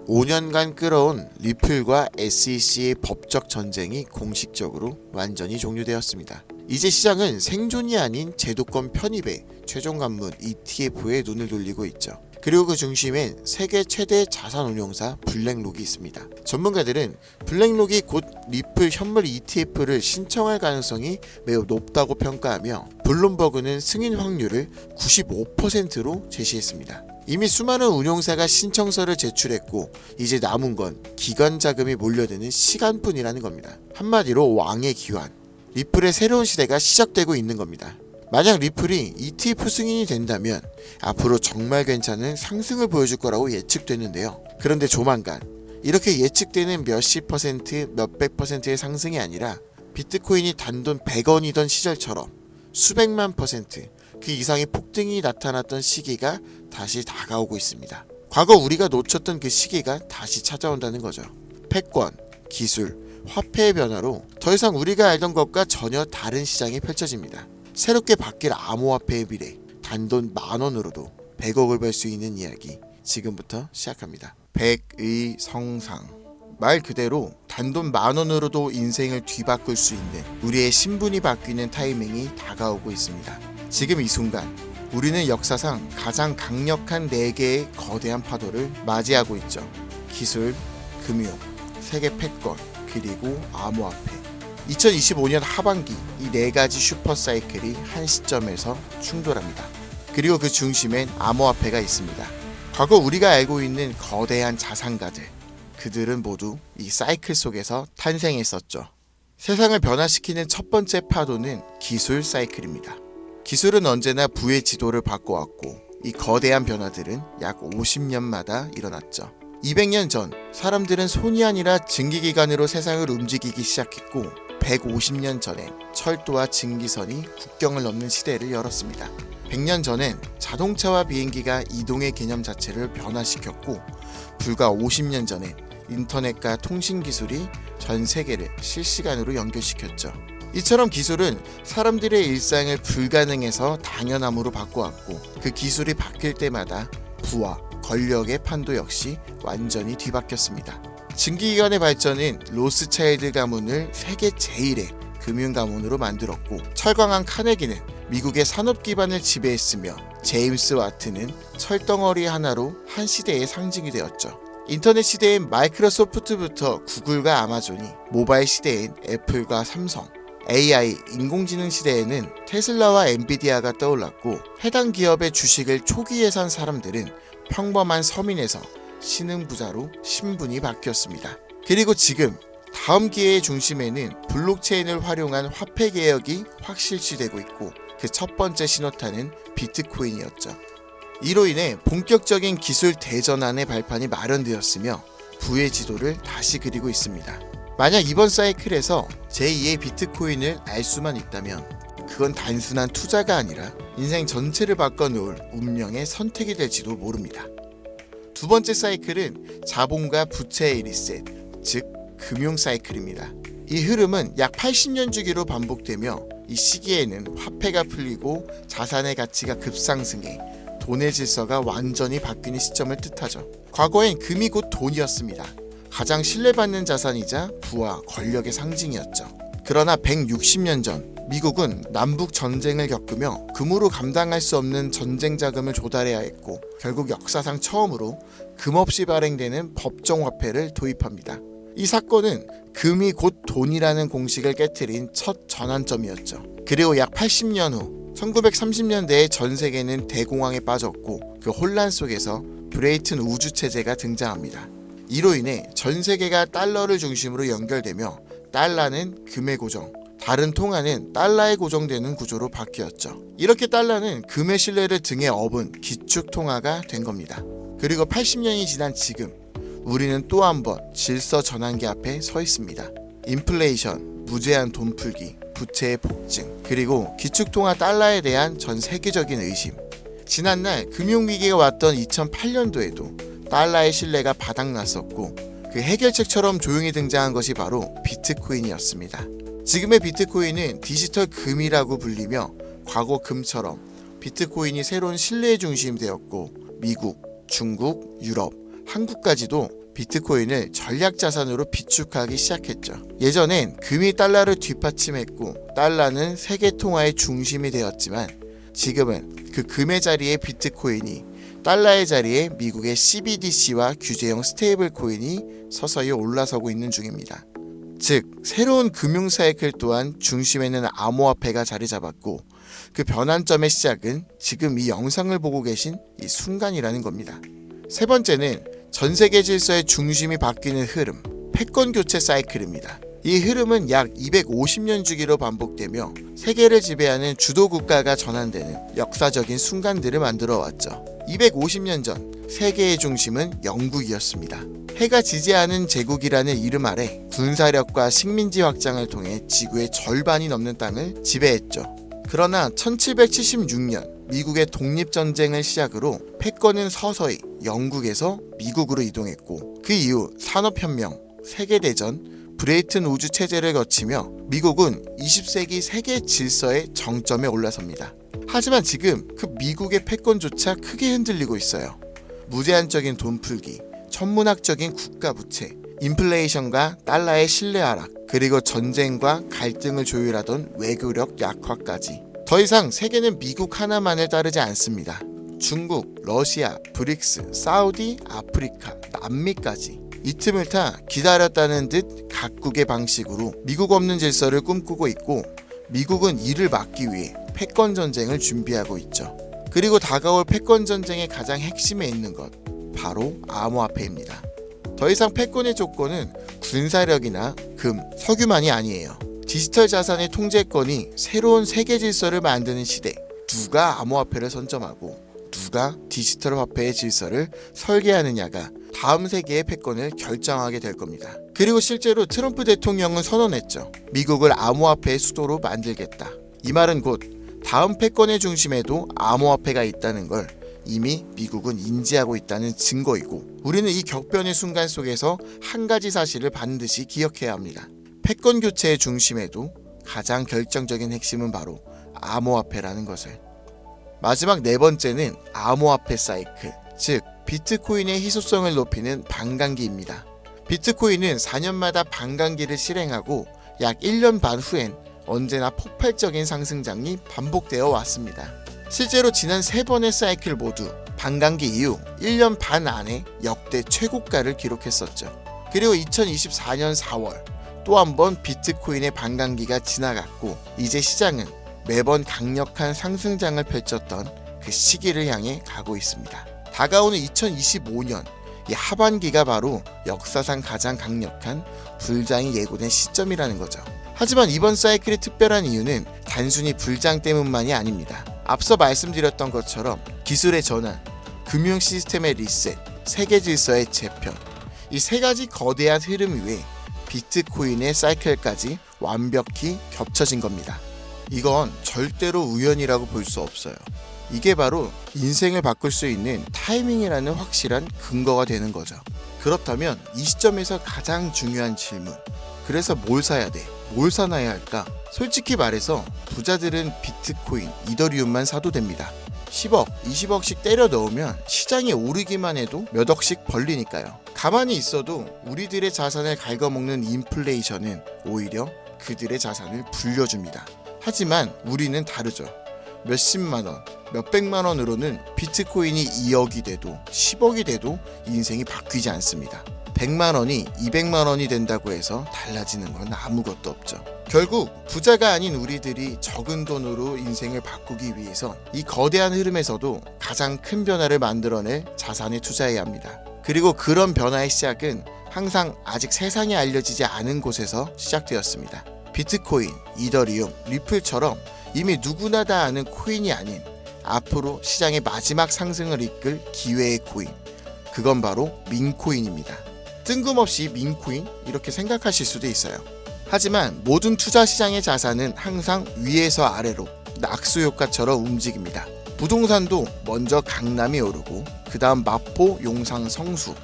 5년간 끌어온 리플과 SEC의 법적 전쟁이 공식적으로 완전히 종료되었습니다. 이제 시장은 생존이 아닌 제도권 편입에 최종 관문 ETF에 눈을 돌리고 있죠. 그리고 그 중심엔 세계 최대 자산 운용사 블랙록이 있습니다. 전문가들은 블랙록이 곧 리플 현물 ETF를 신청할 가능성이 매우 높다고 평가하며 블룸버그는 승인 확률을 95%로 제시했습니다. 이미 수많은 운용사가 신청서를 제출했고 이제 남은 건 기관 자금이 몰려드는 시간뿐이라는 겁니다. 한마디로 왕의 기환, 리플의 새로운 시대가 시작되고 있는 겁니다. 만약 리플이 ETF 승인이 된다면 앞으로 정말 괜찮은 상승을 보여줄 거라고 예측되는데요. 그런데 조만간 이렇게 예측되는 몇십 퍼센트, 몇백 퍼센트의 상승이 아니라 비트코인이 단돈 100원이던 시절처럼 수백만 퍼센트, 그 이상의 폭등이 나타났던 시기가 다시 다가오고 있습니다. 과거 우리가 놓쳤던 그 시기가 다시 찾아온다는 거죠. 패권, 기술, 화폐의 변화로 더 이상 우리가 알던 것과 전혀 다른 시장이 펼쳐집니다. 새롭게 바뀔 암호화폐의 미래, 단돈 10,000원으로도 100억을 벌 수 있는 이야기 지금부터 시작합니다. 백의 성상, 말 그대로 단돈 10,000원으로도 인생을 뒤바꿀 수 있는 우리의 신분이 바뀌는 타이밍이 다가오고 있습니다. 지금 이 순간 우리는 역사상 가장 강력한 4개의 거대한 파도를 맞이하고 있죠. 기술, 금융, 세계 패권, 그리고 암호화폐. 2025년 하반기 이 4가지 슈퍼사이클이 한 시점에서 충돌합니다. 그리고 그 중심엔 암호화폐가 있습니다. 과거 우리가 알고 있는 거대한 자산가들, 그들은 모두 이 사이클 속에서 탄생했었죠. 세상을 변화시키는 첫 번째 파도는 기술 사이클입니다. 기술은 언제나 부의 지도를 바꿔왔고 이 거대한 변화들은 약 50년마다 일어났죠. 200년 전 사람들은 손이 아니라 증기기관으로 세상을 움직이기 시작했고 150년 전엔 철도와 증기선이 국경을 넘는 시대를 열었습니다. 100년 전엔 자동차와 비행기가 이동의 개념 자체를 변화시켰고 불과 50년 전엔 인터넷과 통신기술이 전 세계를 실시간으로 연결시켰죠. 이처럼 기술은 사람들의 일상을 불가능해서 당연함으로 바꿔왔고 그 기술이 바뀔 때마다 부와 권력의 판도 역시 완전히 뒤바뀌었습니다. 증기기관의 발전은 로스차일드 가문을 세계 제1의 금융가문으로 만들었고 철강한 카네기는 미국의 산업 기반을 지배했으며 제임스 와트는 철덩어리 하나로 한 시대의 상징이 되었죠. 인터넷 시대엔 마이크로소프트부터 구글과 아마존이, 모바일 시대엔 애플과 삼성, AI, 인공지능 시대에는 테슬라와 엔비디아가 떠올랐고 해당 기업의 주식을 초기에 산 사람들은 평범한 서민에서 신흥부자로 신분이 바뀌었습니다. 그리고 지금 다음 기회의 중심에는 블록체인을 활용한 화폐 개혁이 확실시되고 있고 그 첫 번째 신호탄은 비트코인이었죠. 이로 인해 본격적인 기술 대전환의 발판이 마련되었으며 부의 지도를 다시 그리고 있습니다. 만약 이번 사이클에서 제2의 비트코인을 알 수만 있다면 그건 단순한 투자가 아니라 인생 전체를 바꿔놓을 운명의 선택이 될지도 모릅니다. 두 번째 사이클은 자본과 부채의 리셋, 즉 금융 사이클입니다. 이 흐름은 약 80년 주기로 반복되며 이 시기에는 화폐가 풀리고 자산의 가치가 급상승해 돈의 질서가 완전히 바뀌는 시점을 뜻하죠. 과거엔 금이 곧 돈이었습니다. 가장 신뢰받는 자산이자 부와 권력의 상징이었죠. 그러나 160년 전 미국은 남북 전쟁을 겪으며 금으로 감당할 수 없는 전쟁 자금을 조달해야 했고 결국 역사상 처음으로 금 없이 발행되는 법정 화폐를 도입합니다. 이 사건은 금이 곧 돈이라는 공식을 깨트린 첫 전환점이었죠. 그리고 약 80년 후 1930년대에 전 세계는 대공황에 빠졌고 그 혼란 속에서 브레이튼 우주체제가 등장합니다. 이로 인해 전 세계가 달러를 중심으로 연결되며 달러는 금의 고정, 다른 통화는 달러에 고정되는 구조로 바뀌었죠. 이렇게 달러는 금의 신뢰를 등에 업은 기축통화가 된 겁니다. 그리고 80년이 지난 지금 우리는 또 한 번 질서 전환기 앞에 서 있습니다. 인플레이션, 무제한 돈 풀기, 부채의 폭증, 그리고 기축통화 달러에 대한 전 세계적인 의심. 지난날 금융위기가 왔던 2008년도에도 달러의 신뢰가 바닥났었고 그 해결책처럼 조용히 등장한 것이 바로 비트코인이었습니다. 지금의 비트코인은 디지털 금이라고 불리며 과거 금처럼 비트코인이 새로운 신뢰의 중심이 되었고 미국, 중국, 유럽, 한국까지도 비트코인을 전략 자산으로 비축하기 시작했죠. 예전엔 금이 달러를 뒷받침했고 달러는 세계 통화의 중심이 되었지만 지금은 그 금의 자리에 비트코인이, 달러의 자리에 미국의 CBDC와 규제형 스테이블 코인이 서서히 올라서고 있는 중입니다. 즉 새로운 금융 사이클 또한 중심에는 암호화폐가 자리 잡았고 그 변환점의 시작은 지금 이 영상을 보고 계신 이 순간이라는 겁니다. 세 번째는 전 세계 질서의 중심이 바뀌는 흐름, 패권 교체 사이클입니다. 이 흐름은 약 250년 주기로 반복되며 세계를 지배하는 주도 국가가 전환되는 역사적인 순간들을 만들어 왔죠. 250년 전 세계의 중심은 영국이었습니다. 해가 지지 않은 제국이라는 이름 아래 군사력과 식민지 확장을 통해 지구의 절반이 넘는 땅을 지배했죠. 그러나 1776년 미국의 독립전쟁을 시작으로 패권은 서서히 영국에서 미국으로 이동했고 그 이후 산업혁명, 세계대전, 브레이튼 우주 체제를 거치며 미국은 20세기 세계 질서의 정점에 올라섭니다. 하지만 지금 그 미국의 패권조차 크게 흔들리고 있어요. 무제한적인 돈 풀기, 천문학적인 국가 부채, 인플레이션과 달러의 신뢰 하락, 그리고 전쟁과 갈등을 조율하던 외교력 약화까지. 더 이상 세계는 미국 하나만을 따르지 않습니다. 중국, 러시아, 브릭스, 사우디, 아프리카, 남미까지 이 틈을 타 기다렸다는 듯 각국의 방식으로 미국 없는 질서를 꿈꾸고 있고 미국은 이를 막기 위해 패권 전쟁을 준비하고 있죠. 그리고 다가올 패권 전쟁의 가장 핵심에 있는 것, 바로 암호화폐입니다. 더 이상 패권의 조건은 군사력이나 금, 석유만이 아니에요. 디지털 자산의 통제권이 새로운 세계 질서를 만드는 시대. 누가 암호화폐를 선점하고 누가 디지털 화폐의 질서를 설계하느냐가 다음 세계의 패권을 결정하게 될 겁니다. 그리고 실제로 트럼프 대통령은 선언했죠. 미국을 암호화폐의 수도로 만들겠다. 이 말은 곧 다음 패권의 중심에도 암호화폐가 있다는 걸 이미 미국은 인지하고 있다는 증거이고 우리는 이 격변의 순간 속에서 한 가지 사실을 반드시 기억해야 합니다. 패권 교체의 중심에도 가장 결정적인 핵심은 바로 암호화폐라는 것을. 마지막 네 번째는 암호화폐 사이클, 즉 비트코인의 희소성을 높이는 반감기입니다. 비트코인은 4년마다 반감기를 실행하고 약 1년 반 후엔 언제나 폭발적인 상승장이 반복되어 왔습니다. 실제로 지난 3번의 사이클 모두 반감기 이후 1년 반 안에 역대 최고가를 기록했었죠. 그리고 2024년 4월 또 한 번 비트코인의 반감기가 지나갔고 이제 시장은 매번 강력한 상승장을 펼쳤던 그 시기를 향해 가고 있습니다. 다가오는 2025년 이 하반기가 바로 역사상 가장 강력한 불장이 예고된 시점이라는 거죠. 하지만 이번 사이클이 특별한 이유는 단순히 불장 때문만이 아닙니다. 앞서 말씀드렸던 것처럼 기술의 전환, 금융 시스템의 리셋, 세계 질서의 재편, 이 세 가지 거대한 흐름 위에 비트코인의 사이클까지 완벽히 겹쳐진 겁니다. 이건 절대로 우연이라고 볼 수 없어요. 이게 바로 인생을 바꿀 수 있는 타이밍이라는 확실한 근거가 되는 거죠. 그렇다면 이 시점에서 가장 중요한 질문, 그래서 뭘 사야 돼? 뭘 사놔야 할까? 솔직히 말해서 부자들은 비트코인, 이더리움만 사도 됩니다. 10억, 20억씩 때려 넣으면 시장이 오르기만 해도 몇 억씩 벌리니까요. 가만히 있어도 우리들의 자산을 갉아먹는 인플레이션은 오히려 그들의 자산을 불려줍니다. 하지만 우리는 다르죠. 몇십만 원, 몇백만 원으로는 비트코인이 2억이 돼도 10억이 돼도 인생이 바뀌지 않습니다. 100만 원이 200만 원이 된다고 해서 달라지는 건 아무것도 없죠. 결국 부자가 아닌 우리들이 적은 돈으로 인생을 바꾸기 위해선 이 거대한 흐름에서도 가장 큰 변화를 만들어낼 자산에 투자해야 합니다. 그리고 그런 변화의 시작은 항상 아직 세상에 알려지지 않은 곳에서 시작되었습니다. 비트코인, 이더리움, 리플처럼 이미 누구나 다 아는 코인이 아닌 앞으로 시장의 마지막 상승을 이끌 기회의 코인, 그건 바로 민코인입니다. 뜬금없이 민코인? 이렇게 생각하실 수도 있어요. 하지만 모든 투자 시장의 자산은 항상 위에서 아래로 낙수 효과처럼 움직입니다. 부동산도 먼저 강남이 오르고 그 다음 마포, 용상, 성수,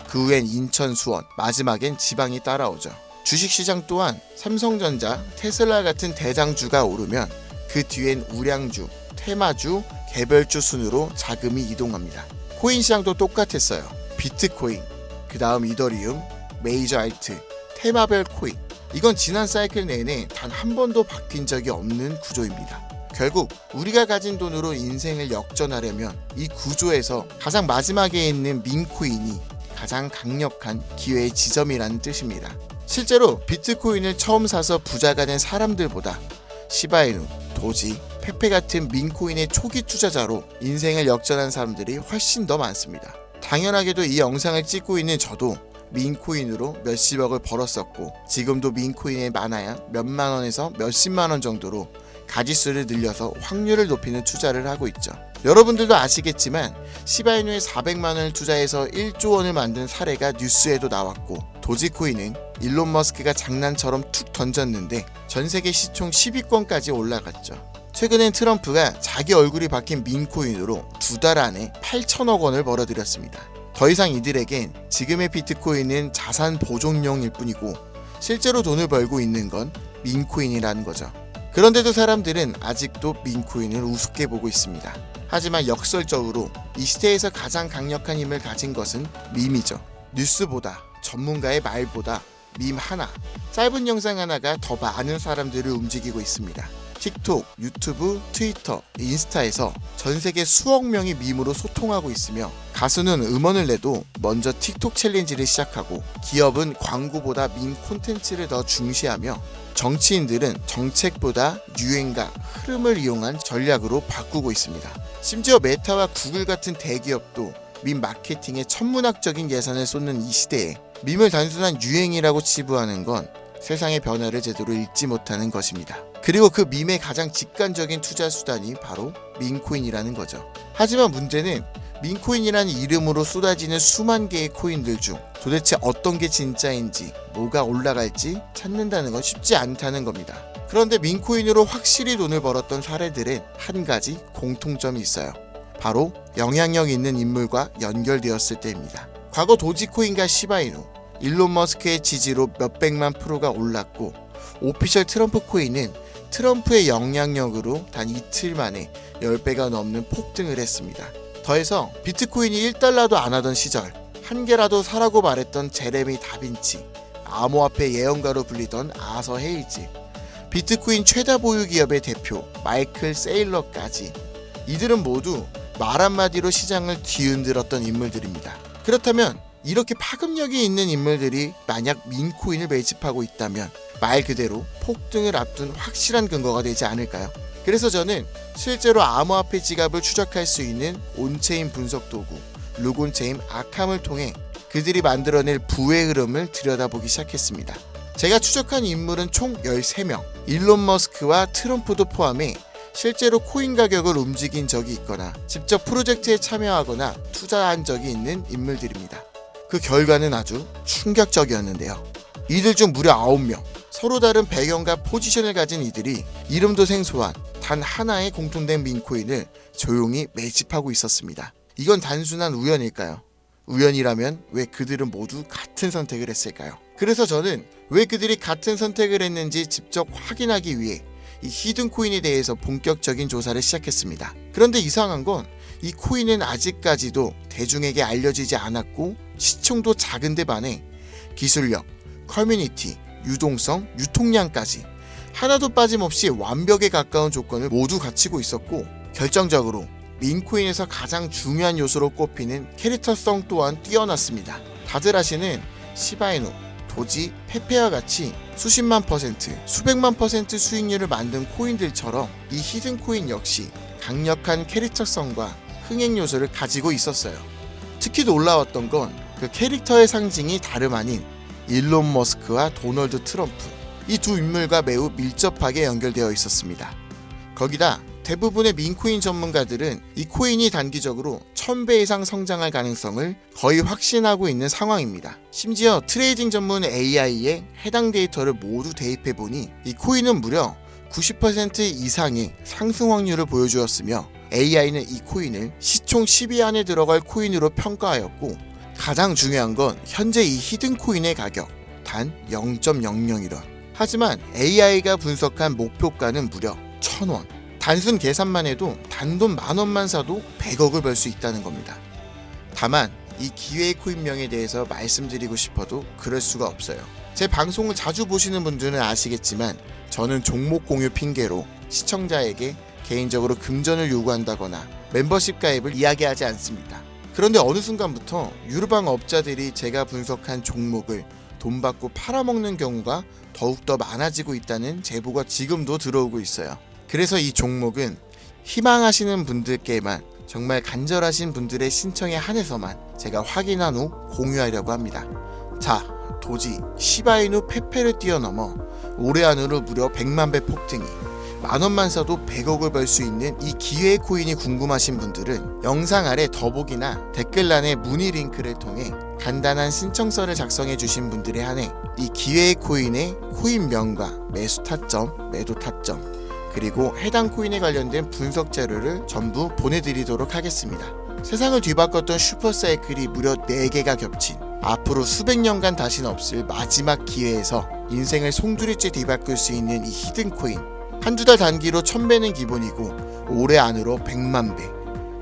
그 후엔 인천, 수원, 마지막엔 지방이 따라오죠. 주식시장 또한 삼성전자, 테슬라 같은 대장주가 오르면 그 뒤엔 우량주, 테마주, 개별주 순으로 자금이 이동합니다. 코인 시장도 똑같았어요. 비트코인, 그 다음 이더리움, 메이저 알트, 테마별 코인. 이건 지난 사이클 내내 단 한 번도 바뀐 적이 없는 구조입니다. 결국 우리가 가진 돈으로 인생을 역전하려면 이 구조에서 가장 마지막에 있는 민코인이 가장 강력한 기회의 지점이라는 뜻입니다. 실제로 비트코인을 처음 사서 부자가 된 사람들보다 시바이누, 도지, 페페 같은 민코인의 초기 투자자로 인생을 역전한 사람들이 훨씬 더 많습니다. 당연하게도 이 영상을 찍고 있는 저도 민코인으로 몇십억을 벌었었고 지금도 민코인에 많아야 몇만 원에서 몇십만 원 정도로 가지수를 늘려서 확률을 높이는 투자를 하고 있죠. 여러분들도 아시겠지만 시바이누에 400만 원을 투자해서 1조 원을 만든 사례가 뉴스에도 나왔고 도지코인은 일론 머스크가 장난처럼 툭 던졌는데 전세계 시총 10위권까지 올라갔죠. 최근엔 트럼프가 자기 얼굴이 박힌 민코인으로 2달 안에 8천억 원을 벌어들였습니다. 더 이상 이들에겐 지금의 비트코인은 자산 보존용일 뿐이고 실제로 돈을 벌고 있는 건 민코인이라는 거죠. 그런데도 사람들은 아직도 민코인을 우습게 보고 있습니다. 하지만 역설적으로 이 시대에서 가장 강력한 힘을 가진 것은 밈이죠. 뉴스보다, 전문가의 말보다 밈 하나, 짧은 영상 하나가 더 많은 사람들을 움직이고 있습니다. 틱톡, 유튜브, 트위터, 인스타에서 전 세계 수억 명이 밈으로 소통하고 있으며 가수는 음원을 내도 먼저 틱톡 챌린지를 시작하고 기업은 광고보다 밈 콘텐츠를 더 중시하며 정치인들은 정책보다 유행과 흐름을 이용한 전략으로 바꾸고 있습니다. 심지어 메타와 구글 같은 대기업도 밈 마케팅에 천문학적인 예산을 쏟는 이 시대에 밈을 단순한 유행이라고 치부하는 건 세상의 변화를 제대로 읽지 못하는 것입니다. 그리고 그 밈의 가장 직관적인 투자 수단이 바로 민코인이라는 거죠. 하지만 문제는 민코인이라는 이름으로 쏟아지는 수만 개의 코인들 중 도대체 어떤 게 진짜인지 뭐가 올라갈지 찾는다는 건 쉽지 않다는 겁니다. 그런데 민코인으로 확실히 돈을 벌었던 사례들은 한 가지 공통점이 있어요. 바로 영향력 있는 인물과 연결되었을 때입니다. 과거 도지코인과 시바이누, 일론 머스크의 지지로 몇백만 프로가 올랐고 오피셜 트럼프 코인은 트럼프의 영향력으로 단 이틀 만에 10배가 넘는 폭등을 했습니다. 더해서 비트코인이 1달러도 안 하던 시절 한 개라도 사라고 말했던 제레미 다빈치, 암호화폐 예언가로 불리던 아서 헤이즈, 비트코인 최다 보유 기업의 대표 마이클 세일러까지 이들은 모두 말 한마디로 시장을 뒤흔들었던 인물들입니다. 그렇다면 이렇게 파급력이 있는 인물들이 만약 민코인을 매집하고 있다면 말 그대로 폭등을 앞둔 확실한 근거가 되지 않을까요? 그래서 저는 실제로 암호화폐 지갑을 추적할 수 있는 온체인 분석 도구 루곤체인 아캄을 통해 그들이 만들어낼 부의 흐름을 들여다보기 시작했습니다. 제가 추적한 인물은 총 13명, 일론 머스크와 트럼프도 포함해 실제로 코인 가격을 움직인 적이 있거나 직접 프로젝트에 참여하거나 투자한 적이 있는 인물들입니다. 그 결과는 아주 충격적이었는데요. 이들 중 무려 9명, 서로 다른 배경과 포지션을 가진 이들이 이름도 생소한 단 하나의 공통된 민코인을 조용히 매집하고 있었습니다. 이건 단순한 우연일까요? 우연이라면 왜 그들은 모두 같은 선택을 했을까요? 그래서 저는 왜 그들이 같은 선택을 했는지 직접 확인하기 위해 이 히든 코인에 대해서 본격적인 조사를 시작했습니다. 그런데 이상한 건 이 코인은 아직까지도 대중에게 알려지지 않았고 시총도 작은데 반해 기술력, 커뮤니티, 유동성, 유통량까지 하나도 빠짐없이 완벽에 가까운 조건을 모두 갖추고 있었고 결정적으로 민코인에서 가장 중요한 요소로 꼽히는 캐릭터성 또한 뛰어났습니다. 다들 아시는 시바이누, 도지, 페페와 같이 수십만 퍼센트, 수백만 퍼센트 수익률을 만든 코인들처럼 이 히든 코인 역시 강력한 캐릭터성과 흥행 요소를 가지고 있었어요. 특히 놀라웠던 건 그 캐릭터의 상징이 다름 아닌 일론 머스크와 도널드 트럼프, 이 두 인물과 매우 밀접하게 연결되어 있었습니다. 거기다 대부분의 민코인 전문가들은 이 코인이 단기적으로 1000배 이상 성장할 가능성을 거의 확신하고 있는 상황입니다. 심지어 트레이딩 전문 AI에 해당 데이터를 모두 대입해보니 이 코인은 무려 90% 이상의 상승 확률을 보여주었으며 AI는 이 코인을 시총 10위 안에 들어갈 코인으로 평가하였고 가장 중요한 건 현재 이 히든 코인의 가격 단 0.001원. 하지만 AI가 분석한 목표가는 무려 1000원. 단순 계산만 해도 단돈 10,000원만 사도 100억을 벌 수 있다는 겁니다. 다만 이 기회의 코인명에 대해서 말씀드리고 싶어도 그럴 수가 없어요. 제 방송을 자주 보시는 분들은 아시겠지만 저는 종목 공유 핑계로 시청자에게 개인적으로 금전을 요구한다거나 멤버십 가입을 이야기하지 않습니다. 그런데 어느 순간부터 유르방 업자들이 제가 분석한 종목을 돈 받고 팔아먹는 경우가 더욱더 많아지고 있다는 제보가 지금도 들어오고 있어요. 그래서 이 종목은 희망하시는 분들께만, 정말 간절하신 분들의 신청에 한해서만 제가 확인한 후 공유하려고 합니다. 자, 도지 시바이누 페페를 뛰어넘어 올해 안으로 무려 100만 배 폭등이, 만원만 사도 100억을 벌 수 있는 이 기회의 코인이 궁금하신 분들은 영상 아래 더보기나 댓글란의 문의 링크를 통해 간단한 신청서를 작성해 주신 분들에 한해 이 기회의 코인의 코인명과 매수 타점, 매도 타점, 그리고 해당 코인에 관련된 분석 자료를 전부 보내드리도록 하겠습니다. 세상을 뒤바꿨던 슈퍼사이클이 무려 4개가 겹친 앞으로 수백 년간 다시는 없을 마지막 기회에서 인생을 송두리째 뒤바꿀 수 있는 이 히든 코인, 한두 달 단기로 1000배는 기본이고 올해 안으로 100만 배,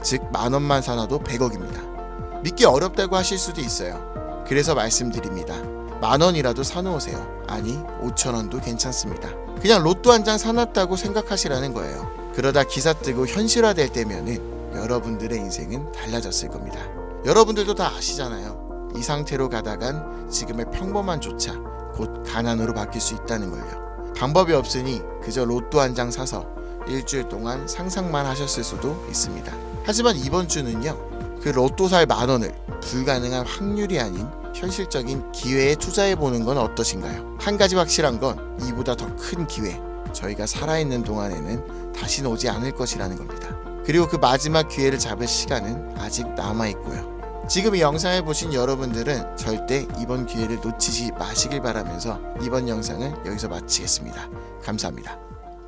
즉 만원만 사놔도 100억입니다. 믿기 어렵다고 하실 수도 있어요. 그래서 말씀드립니다. 만원이라도 사놓으세요. 아니 5천원도 괜찮습니다. 그냥 로또 한 장 사놨다고 생각하시라는 거예요. 그러다 기사 뜨고 현실화될 때면은 여러분들의 인생은 달라졌을 겁니다. 여러분들도 다 아시잖아요. 이 상태로 가다간 지금의 평범한 조차 곧 가난으로 바뀔 수 있다는 걸요. 방법이 없으니 그저 로또 한 장 사서 일주일 동안 상상만 하셨을 수도 있습니다. 하지만 이번 주는요, 그 로또 살 만원을 불가능한 확률이 아닌 현실적인 기회에 투자해보는 건 어떠신가요? 한 가지 확실한 건 이보다 더 큰 기회, 저희가 살아있는 동안에는 다시는 오지 않을 것이라는 겁니다. 그리고 그 마지막 기회를 잡을 시간은 아직 남아있고요. 지금 이 영상을 보신 여러분들은 절대 이번 기회를 놓치지 마시길 바라면서 이번 영상을 여기서 마치겠습니다. 감사합니다.